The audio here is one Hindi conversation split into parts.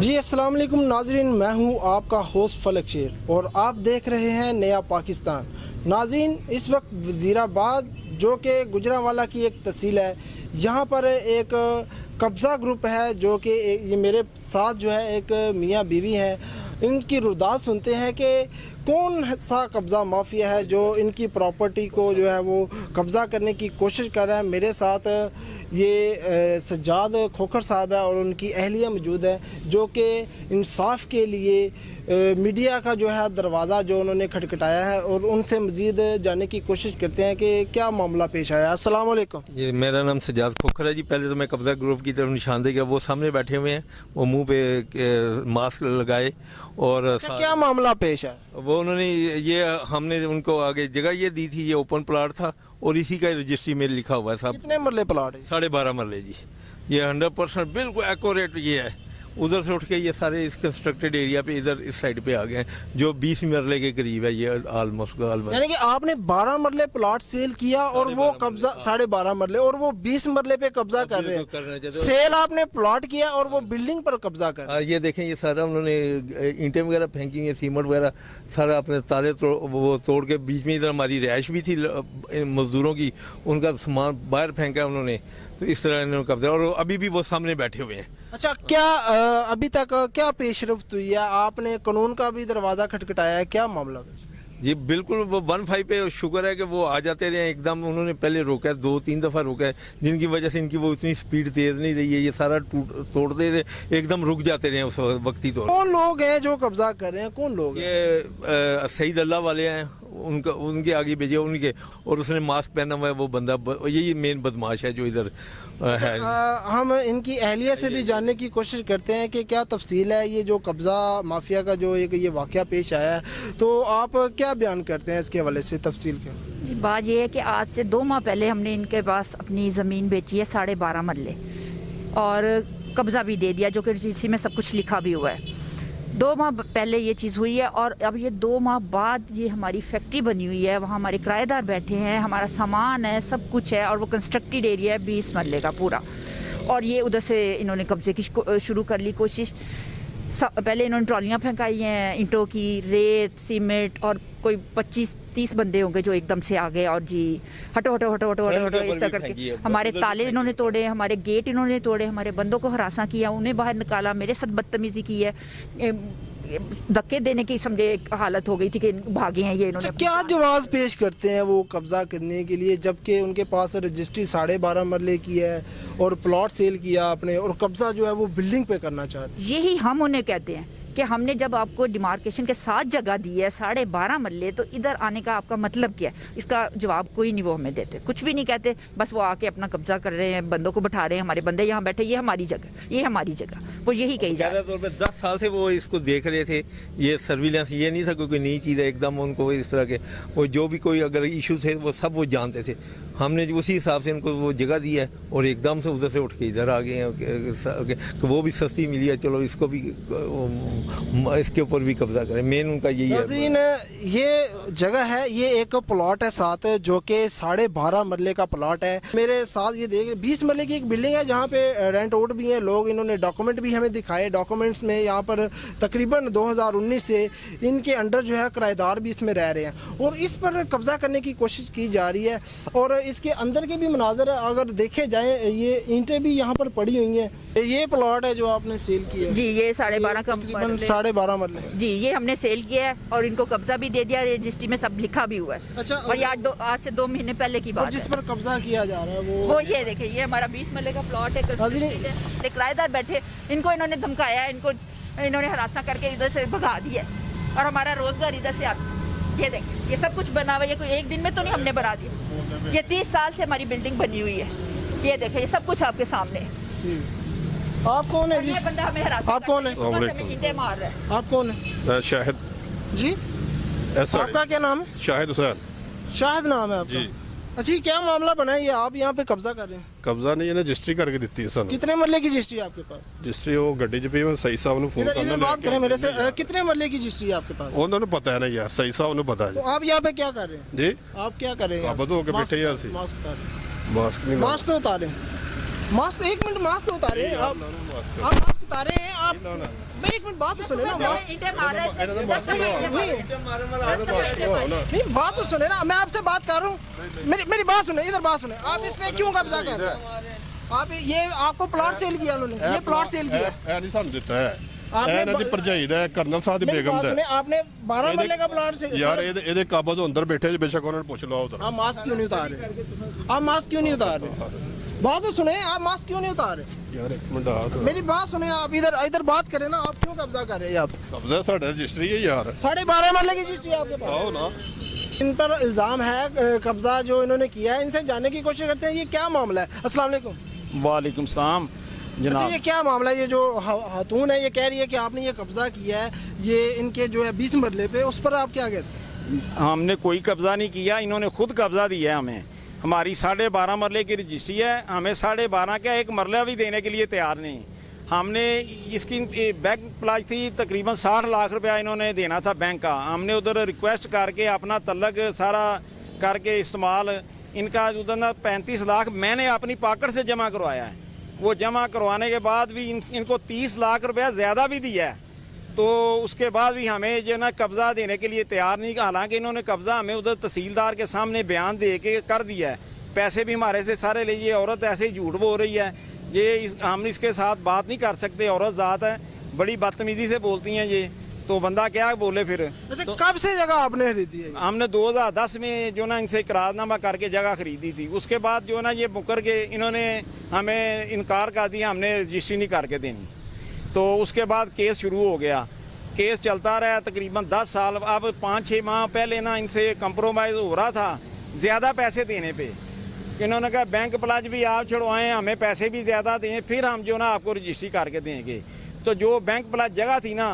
जी अस्सलाम वालेकुम नाजरीन, मैं हूं आपका होस्ट फलक शेर और आप देख रहे हैं नया पाकिस्तान। नाजरीन, इस वक्त वज़ीराबाद जो कि गुजरांवाला की एक तहसील है, यहाँ पर एक कब्ज़ा ग्रुप है जो कि ये मेरे साथ जो है एक मियाँ बीवी हैं। इनकी रुदात सुनते हैं कि कौन सा कब्ज़ा माफिया है जो इनकी प्रॉपर्टी को जो है वो कब्ज़ा करने की कोशिश कर रहा है। मेरे साथ ये सज्जाद खोखर साहब है और उनकी अहलिया मौजूद है जो कि इंसाफ के लिए मीडिया का जो है दरवाज़ा जो उन्होंने खटखटाया है और उनसे मज़ीद जानने की कोशिश करते हैं कि क्या मामला पेश आया। अस्सलाम वालेकुम। ये मेरा नाम सज्जाद खोखर है जी। पहले तो मैं कब्ज़ा ग्रुप की तरफ निशानदेही किया, वो सामने बैठे हुए हैं, वो मुंह पे मास्क लगाए और क्या मामला पेश है? वो उन्होंने ये हमने उनको आगे जगह ये दी थी, ये ओपन प्लाट था और इसी का रजिस्ट्री में लिखा हुआ है साहब। कितने मरले प्लाट है? 12.5 मरले जी। ये 100% बिल्कुल एक्यूरेट ये है। उधर से उठ के ये सारे इस कंस्ट्रक्टेड एरिया पे इधर इस साइड पे आ गए हैं, जो 20 मरले के करीब है ये ऑलमोस्ट। यानी कि आपने 12 मरले प्लॉट सेल किया और वो कब्जा 12.5 मरले और वो 20 मरले पे कब्जा कर रहे हैं। सेल आपने प्लॉट किया और वो बिल्डिंग पर कब्जा कर रहे हैं। ये देखें, ये सारा उन्होंने ईंटें वगैरह फेंकी हुई, सीमेंट वगैरह सारा अपने ताले वो तोड़ के, बीच में इधर हमारी रिहाइश भी थी मजदूरों की, उनका सामान बाहर फेंका उन्होंने। तो इस तरह इन्होंने कब्जा, और अभी भी वो सामने बैठे हुए हैं। अच्छा, क्या अभी तक क्या पेशरफ्त हुई है? आपने कानून का भी दरवाज़ा खटखटाया है, क्या मामला? जी बिल्कुल, वो 15 पे शुक्र है कि वो आ जाते रहे एकदम। उन्होंने पहले रोका है, 2-3 दफ़ा रोका है, जिनकी वजह से इनकी वो इतनी स्पीड तेज़ नहीं रही है। ये सारा तोड़ते थे, एकदम रुक जाते रहे उस वक्ती तौर। कौन लोग हैं जो कब्जा कर रहे हैं? कौन लोग हैं? ये सईद अल्लाह वाले हैं, उनका उनके आगे भेजे उनके, और उसने मास्क पहना हुआ है वो बंदा, यही मेन बदमाश है जो इधर है। हम इनकी अहलिया से भी जानने की कोशिश करते हैं कि क्या तफसील है ये जो कब्ज़ा माफिया का जो एक ये वाक़या पेश आया है, तो आप क्या बयान करते हैं इसके हवाले से तफसील के? जी, बात ये है कि आज से 2 माह पहले हमने इनके पास अपनी ज़मीन बेची है 12.5 मरले और कब्ज़ा भी दे दिया, जो कि रजिस्ट्री में सब कुछ लिखा भी हुआ है। 2 माह पहले ये चीज़ हुई है और अब ये 2 माह बाद ये हमारी फैक्ट्री बनी हुई है, वहाँ हमारे किराएदार बैठे हैं, हमारा सामान है, सब कुछ है और वो कंस्ट्रक्टेड एरिया है 20 मरले का पूरा। और ये उधर से इन्होंने कब्जे की शुरू कर ली कोशिश। पहले इन्होंने ट्रॉलियाँ फेंकाई हैं ईंटों की, रेत, सीमेंट, और कोई 25-30 बंदे होंगे जो एकदम से आ गए और जी हटो हटो हटो हटो हटो हटो इस तरह करके हमारे ताले इन्होंने तोड़े, हमारे गेट इन्होंने तोड़े, हमारे बंदों को हरासा किया, उन्हें बाहर निकाला, मेरे साथ बदतमीजी की है, धक्के देने की समझे हालत हो गई थी कि भागे हैं ये इन्होंने। अच्छा, क्या जवाब पेश करते हैं वो कब्जा करने के लिए, जबकि उनके पास रजिस्ट्री 12.5 मरले की है और प्लॉट सेल किया आपने और कब्जा जो है वो बिल्डिंग पे करना चाहते हैं? यही हम उन्हें कहते हैं कि हमने जब आपको डिमार्केशन के साथ जगह दी है 12.5 मरले, तो इधर आने का आपका मतलब क्या है? इसका जवाब कोई नहीं वो हमें देते, कुछ भी नहीं कहते, बस वो आके अपना कब्जा कर रहे हैं, बंदों को बैठा रहे हैं, हमारे बंदे यहाँ बैठे, ये हमारी जगह, ये हमारी जगह, वो यही कही जा रहा है। तौर पे 10 साल से वो इसको देख रहे थे। ये सर्विलेंस ये नहीं था कोई नई चीज़ है, एकदम उनको इस तरह के वो जो भी कोई अगर इशू थे वो सब वो जानते थे। हमने उसी हिसाब से उनको वो जगह दी है और एकदम से उधर से उठ के इधर आ गए हैं कि वो भी सस्ती मिली है, चलो इसको भी इसके ऊपर भी कब्जा करें। मेन उनका यही है। ये जगह है, ये एक प्लॉट है साथ जो कि 12.5 मरले का प्लॉट है। मेरे साथ ये देख 20 मरले की एक बिल्डिंग है जहाँ पे रेंट आउट भी है लोग, इन्होंने डॉक्यूमेंट भी हमें दिखाए। डॉक्यूमेंट्स में यहाँ पर तकरीबन 2019 से इनके अंडर जो है किराएदार भी इसमें रह रहे हैं और इस पर कब्जा करने की कोशिश की जा रही है। और इसके अंदर के भी मनाजर अगर देखे जाए, ये ईंटें भी यहाँ पर पड़ी हुई हैं। ये प्लॉट है जो आपने सेल किया है? जी, ये 12.5 का 12.5 मरले जी, ये हमने सेल किया है और इनको कब्जा भी दे दिया, रजिस्ट्री में सब लिखा भी हुआ है। अच्छा, और आज से 2 महीने पहले की बात जिस है पर कब्जा किया जा रहा है वो ये देखिए, ये हमारा 20 मरले का प्लॉट है, किराएदार बैठे, इनको इन्होंने धमकाया, इनको इन्होंने हरासा करके इधर से भगा दिया और हमारा रोजगार इधर से आता। ये देखिए, ये सब कुछ बना हुआ है, ये कोई एक दिन में तो नहीं हमने बना दिया, ये 30 साल से हमारी बिल्डिंग बनी हुई है। ये देखिए, ये सब कुछ आपके सामने है। आप कौन है जी? ये बंदा हमें हरासा, आप कौन है? हमें ईंटें मार रहा है। आप कौन है? शाहिद जी, आपका क्या नाम है? शाहिद हुसैन शाहिद नाम है आपका जी। अच्छा, क्या मामला बना है? ये आप यहाँ पे कब्जा कर रहे हैं? कब्जा नहीं, ਇਹਨੇ ਰਜਿਸਟਰੀ ਕਰਕੇ ਦਿੱਤੀ ਹੈ ਸਾਨੂੰ। कितने मरले की रजिस्ट्री है आपके पास? ਰਜਿਸਟਰੀ ਉਹ ਗੱਡੀ 'ਚ ਪਈ, ਮੈਂ ਸਹੀ ਸਾਹਿਬ ਨੂੰ ਫੋਨ इधर ਕਰਨਾ। बात करें मेरे से, कितने मरले की रजिस्ट्री है आपके पास? ਉਹਨਾਂ ਨੂੰ ਪਤਾ ਹੈ ਨਾ ਯਾਰ, ਸਹੀ ਸਾਹਿਬ ਨੂੰ ਪਤਾ ਹੈ तो आप यहाँ पे क्या कर रहे हैं? ਜੀ। आप क्या कर रहे हैं? आप बताओ कि बैठे हैं ऐसे। मास्क उतारें। ਮਾਸਕ ਨਹੀਂ मास्क तो उतारे, मास्क 1 मिनट, मास्क तो उतारे। आप मास्क उतारे हैं आप। मैं एक मिनट बात तो सुने ना, नहीं बात तो सुने ना, मैं आपसे बात कर रहा हूँ, मेरी बात सुने, इधर बात सुने। आप इस पे क्यों कब्जा कर रहे हैं? आप ये आपको प्लॉट सेल किया उन्होंने, ये प्लॉट सेल किया ਇਹ ਨਹੀਂ ਸਾਨੂੰ ਦਿੱਤਾ ਹੈ आपने ਇਹਨਾਂ ਦੀ ਭਰਜਾਈ ਦਾ ਕਰਨਲ ਸਾਹਿਬ ਦੀ मेरी ਬੇਗਮ बात ਦਾ सुने, आपने 12 मरले का प्लॉट से ਯਾਰ ਇਹਦੇ ਕਾਬੂ ਤੋਂ ਅੰਦਰ ਬੈਠੇ ਜੇ ਬੇਸ਼ੱਕ ਉਹਨਾਂ ਨੂੰ ਪੁੱਛ ਲਓ ਉਧਰ आप मास्क क्यों नहीं उतार रहे? आप मास्क क्यों नहीं उतार रहे? बात तो सुने, आप मास्क क्यों नहीं उतार रहे? ਯਾਰ ਇੱਕ ਮਿੰਟ ਆ मेरी बात सुने, आप इधर बात करें ना, आप क्यों कब्जा कर रहे हैं? आप ਕਬਜ਼ਾ ਸਾਡਾ ਰਜਿਸਟਰੀ ਹੈ ਯਾਰ 12.5 मरले की रजिस्ट्री है आपके पास। ਆਓ ਨਾ इन पर इल्जाम है कब्जा जो इन्होंने किया है, इनसे जानने की कोशिश करते हैं ये क्या मामला है। अस्सलाम वालेकुम। वालेकुम सलाम अच्छा, जनाब। ये क्या मामला है? ये जो खातून है ये कह रही है कि आपने ये कब्जा किया है, ये इनके जो है 20 मरले पे, उस पर आप क्या कहते हैं? हमने कोई कब्जा नहीं किया, इन्होंने खुद कब्जा दिया है हमें। हमारी 12.5 मरले की रजिस्ट्री है, हमें 12.5 का एक मरला भी देने के लिए तैयार नहीं। हमने इसकी बैंक प्लाज थी तकरीबन 60 लाख रुपया इन्होंने देना था बैंक का। हमने उधर रिक्वेस्ट करके अपना तलक सारा करके इस्तेमाल इनका उधर 35 लाख मैंने अपनी पॉकेट से जमा करवाया है। वो जमा करवाने के बाद भी इनको 30 लाख रुपया ज़्यादा भी दिया है, तो उसके बाद भी हमें जो ना कब्ज़ा देने के लिए तैयार नहीं। हालांकि इन्होंने कब्ज़ा हमें उधर तहसीलदार के सामने बयान दे के कर दिया है, पैसे भी हमारे से सारे ले। ये औरत ऐसे ही झूठ बोल रही है, हम इसके साथ बात नहीं कर सकते। औरत ज़ात है, बड़ी बदतमीज़ी से बोलती हैं ये, तो बंदा क्या बोले फिर। अच्छा, कब से जगह आपने खरीदी है? हमने 2010 में जो ना इनसे इकरारनामा करके जगह खरीदी थी। उसके बाद जो ना ये मुकर के इन्होंने हमें इनकार कर दिया, हमने रजिस्ट्री नहीं करके देनी। तो उसके बाद केस शुरू हो गया, केस चलता रहा तकरीबन 10 साल। अब 5-6 माह पहले ना इनसे कंप्रोमाइज़ हो रहा था ज़्यादा पैसे देने पे। इन्होंने कहा बैंक प्लाज भी आप छुड़वाएं, हमें पैसे भी ज़्यादा दें, फिर हम जो ना आपको रजिस्ट्री करके देंगे। तो जो बैंक प्लाज जगह थी ना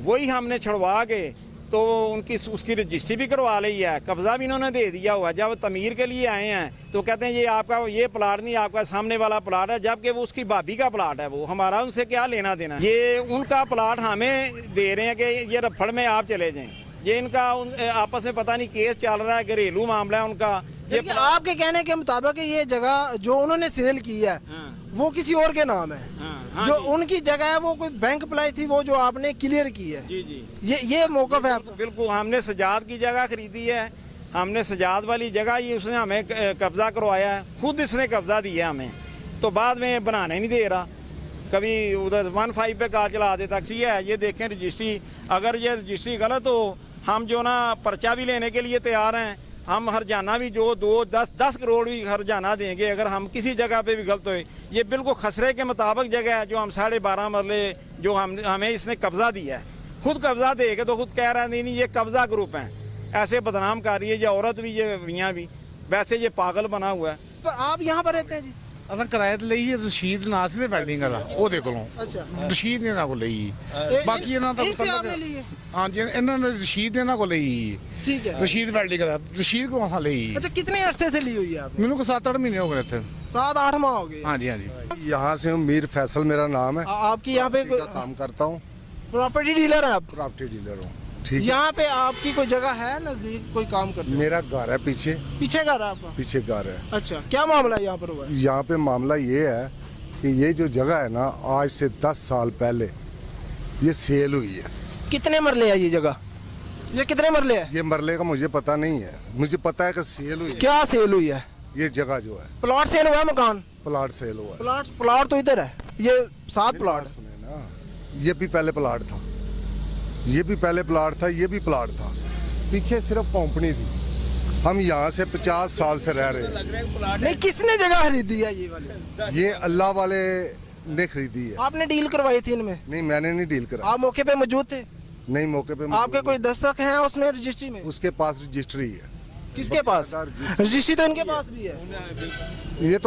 वही हमने छुड़वा के तो उसकी रजिस्ट्री भी करवा ली है, कब्ज़ा भी इन्होंने दे दिया हुआ है। जब तमीर के लिए आए हैं तो कहते हैं ये आपका ये प्लाट नहीं, आपका सामने वाला प्लाट है, जबकि वो उसकी भाभी का प्लाट है। वो हमारा उनसे क्या लेना देना। ये उनका प्लाट हमें दे रहे हैं कि ये रफड़ में आप चले जाएं। ये इनका आपस में पता नहीं केस चल रहा है, घरेलू मामला है उनका। ये आपके कहने के मुताबिक ये जगह जो उन्होंने सेल की है वो किसी और के नाम है। हाँ, जो उनकी जगह है वो कोई बैंक प्लाई थी, वो जो आपने क्लियर की है। जी जी, ये मौकफ है आपका? बिल्कुल। हमने सजाद की जगह खरीदी है, हमने सजाद वाली जगह ही उसने हमें कब्जा करवाया है, खुद इसने कब्जा दिया हमें। तो बाद में बनाने नहीं दे रहा, कभी उधर 15 पे कहा चला देता। है ये देखें रजिस्ट्री, अगर ये रजिस्ट्री गलत हो हम जो ना पर्चा भी लेने के लिए तैयार हैं। हम हरजाना भी जो 2-10 करोड़ भी हरजाना देंगे अगर हम किसी जगह पे भी गलत हुए। ये बिल्कुल खसरे के मुताबिक जगह है जो हम 12.5 मरले जो हमें इसने कब्जा दिया है। खुद कब्जा दे के तो खुद कह रहा है नहीं ये कब्जा ग्रुप है, ऐसे बदनाम कर रही है। ये औरत भी ये मियाँ भी, वैसे ये पागल बना हुआ है। तो आप यहाँ पर रहते हैं जी? असां किराए ते ਲਈ ਰਸ਼ੀਦ ਨਾ ਸੀ ਤੇ ਬਿਲਡਿੰਗ ਵਾਲਾ ਉਹਦੇ ਕੋਲੋਂ अच्छा, ਰਸ਼ੀਦ ਨੇ ਇਹਨਾਂ ਕੋਲ ਲਈ ਬਾਕੀ ਇਹਨਾਂ ਦਾ इनसे आपने ली है? ਹਾਂਜੀ ਇਹਨਾਂ ਨੇ ਰਸ਼ੀਦ ਨੇ ਇਹਨਾਂ ਕੋਲ ਲਈ ठीक है। ਰਸ਼ੀਦ ਬਿਲਡਿੰਗ ਵਾਲਾ ਰਸ਼ੀਦ ਕੋਲੋਂ ਅਸਾਂ ਲਈ अच्छा, कितने अरसे से ली हुई है आपने? ਮੈਨੂੰ ਕੋ 7-8 ਮਹੀਨੇ ਹੋ ਗਏ ਇੱਥੇ 7-8 माह हो गए। ਹਾਂਜੀ ਹਾਂਜੀ यहाँ से हूँ, मीर फैसल मेरा नाम है। आपकी यहाँ पे का काम करता हूँ, प्रॉपर्टी डीलर है आप? प्रॉपर्टी डीलर हूँ। ठीक है, यहाँ पे आपकी कोई जगह है नजदीक, कोई काम करते? मेरा घर है पीछे पीछे घर है आपका? पीछे घर है। अच्छा, क्या मामला है यहाँ पर हुआ है? यहाँ पे मामला ये है कि ये जो जगह है ना आज से 10 साल पहले ये सेल हुई है। कितने मरले है ये जगह? ये कितने मरले है? ये मरले का मुझे पता नहीं है, मुझे पता है कि सेल हुई है। क्या सेल हुई है? ये जगह जो है प्लॉट सेल हुआ है, मकान? प्लाट सेल हुआ है। प्लॉट तो इधर है, ये 7 प्लॉट है। सुने ना, ये भी पहले प्लाट था, ये भी पहले प्लाट था, ये भी प्लाट था। पीछे सिर्फ कंपनी थी। हम यहाँ से 50 साल से रह रहे हैं। नहीं, किसने जगह खरीदी है ये वाली? ये अल्लाह वाले ने खरीदी है। आपने डील करवाई थी इनमें? नहीं, मैंने नहीं डील करा। आप मौके पे मौजूद थे? नहीं, मौके पे आपके कोई दस्तखत हैं उसमें रजिस्ट्री में? उसके पास रजिस्ट्री है। किसके पास? रजिस्ट्री तो इनके पास भी है। ये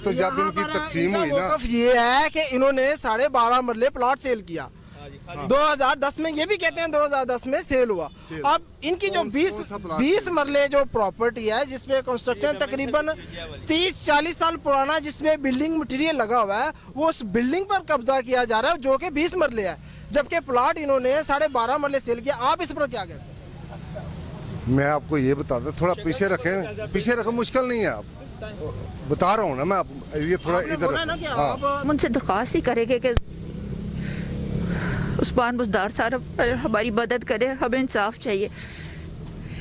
तो जब इनकी तकसीम हुई ना, मौकफ ये है कि इन्होंने 12.5 मरले प्लॉट सेल किया 2010 में। ये भी कहते हैं 2010 में सेल हुआ। अब इनकी जो 20 मरले जो प्रॉपर्टी है जिसमें कंस्ट्रक्शन तकरीबन 30-40 साल पुराना, जिसमें बिल्डिंग मटेरियल लगा हुआ है, वो उस बिल्डिंग पर कब्जा किया जा रहा है जो कि 20 मरले है, जबकि प्लॉट इन्होंने 12.5 मरले सेल किया। आप इस पर क्या कहते हैं? मैं आपको ये बता दूं, थोड़ा पीछे रखें, मुश्किल नहीं है। आप बता रहा हूँ ना मैं, आप ये थोड़ा आपने इधर बोला ना कि हाँ। आप हम उनसे दरख्वास्त ही करेंगे कि उस्मान बुजदार साहब हमारी मदद करें, हमें इंसाफ चाहिए।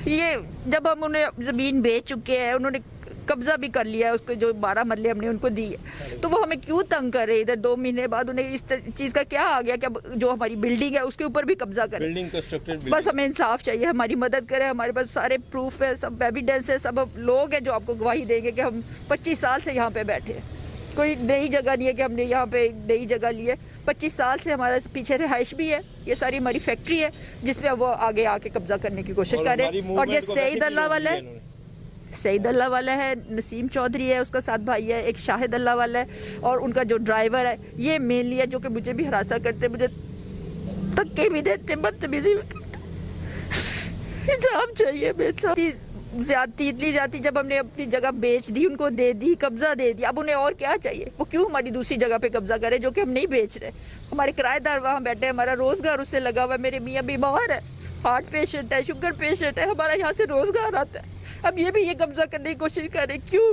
ये जब हम उन्हें ज़मीन बेच चुके हैं, उन्होंने कब्जा भी कर लिया है, उसको जो 12 मरले हमने उनको दी है, तो वो हमें क्यों तंग कर रहे हैं? इधर 2 महीने बाद उन्हें इस चीज़ का क्या आ गया कि अब जो हमारी बिल्डिंग है उसके ऊपर भी कब्जा करें? बिल्डिंग कंस्ट्रक्टेड बस हमें इंसाफ चाहिए, हमारी मदद करें। हमारे पास सारे प्रूफ है, सब एविडेंस है, सब लोग हैं जो आपको गवाही देंगे कि हम 25 साल से यहाँ पे बैठे हैं। कोई नई जगह नहीं है कि हमने यहाँ पे नई जगह ली है। 25 साल से हमारे पीछे रिहाइश भी है, ये सारी हमारी फैक्ट्री है जिसपे वो आगे आके कब्जा करने की कोशिश कर रहे हैं। और जो सईद अल्लाह वाला है, सईद अल्लाह वाला है, नसीम चौधरी है, उसका साथ भाई है, एक शाहिद अल्लाह वाला है, और उनका जो ड्राइवर है, ये मेनली है जो कि मुझे भी हरासा करते, मुझे धक्के भी देते, बदतमीजी भी करते। इंसाफ चाहिए मेरे साथ। ज्यादती इतनी ज्यादती, जब हमने अपनी जगह बेच दी, उनको दे दी, कब्जा दे दिया, अब उन्हें और क्या चाहिए? वो क्यों हमारी दूसरी जगह पे कब्जा करे जो कि हम नहीं बेच रहे? हमारे किराएदार वहाँ बैठे, हमारा रोजगार उससे लगा हुआ है। मेरे मियाँ बीमार है, हार्ट पेशेंट है, शुगर पेशेंट है, हमारा यहाँ से रोजगार आता है। अब ये भी ये कब्जा करने की कोशिश कर रहे, क्यों?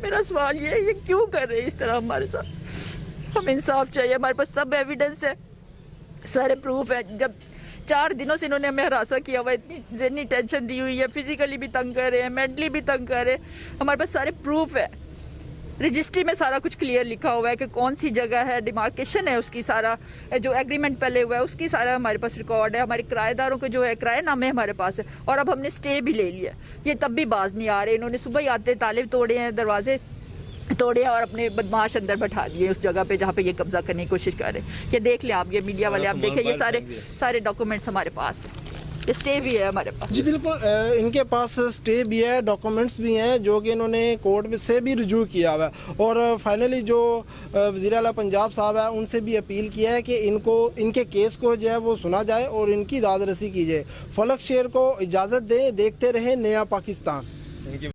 मेरा सवाल ये क्यों कर रहे हैं इस तरह हमारे साथ? हमें इंसाफ चाहिए। हमारे पास सब एविडेंस है, सारे प्रूफ है। जब 4 दिनों से इन्होंने हमें हरासा किया हुआ है, इतनी ज़हनी टेंशन दी हुई है, फिजिकली भी तंग कर रहे हैं, मेंटली भी तंग कर रहे हैं। हमारे पास सारे प्रूफ है, रजिस्ट्री में सारा कुछ क्लियर लिखा हुआ है कि कौन सी जगह है, डिमार्केशन है उसकी, सारा जो एग्रीमेंट पहले हुआ है उसकी सारा हमारे पास रिकॉर्ड है। हमारे किराएदारों के जो है किराएनामे हमारे पास है, और अब हमने स्टे भी ले लिया। ये तब भी बाज नहीं आ रहे। इन्होंने सुबह ही आते ताले तोड़े हैं, दरवाजे तोड़े और अपने बदमाश अंदर बैठा दिए उस जगह पे जहाँ पे ये कब्जा करने की कोशिश कर रहे हैं। ये देख लें आप, ये मीडिया वाले आप देखें, ये सारे डॉक्यूमेंट्स हमारे पास है, ये स्टे भी है हमारे पास। जी बिल्कुल, इनके पास स्टे भी है, डॉक्यूमेंट्स भी हैं जो कि इन्होंने कोर्ट में से भी रुजू किया हुआ है। और फाइनली जो वज़ीर आला पंजाब साहब है उनसे भी अपील किया है कि इनके केस को जो है वो सुना जाए और इनकी दाद रसी की जाए। फलक शेर को इजाज़त दें, देखते रहें नया पाकिस्तान।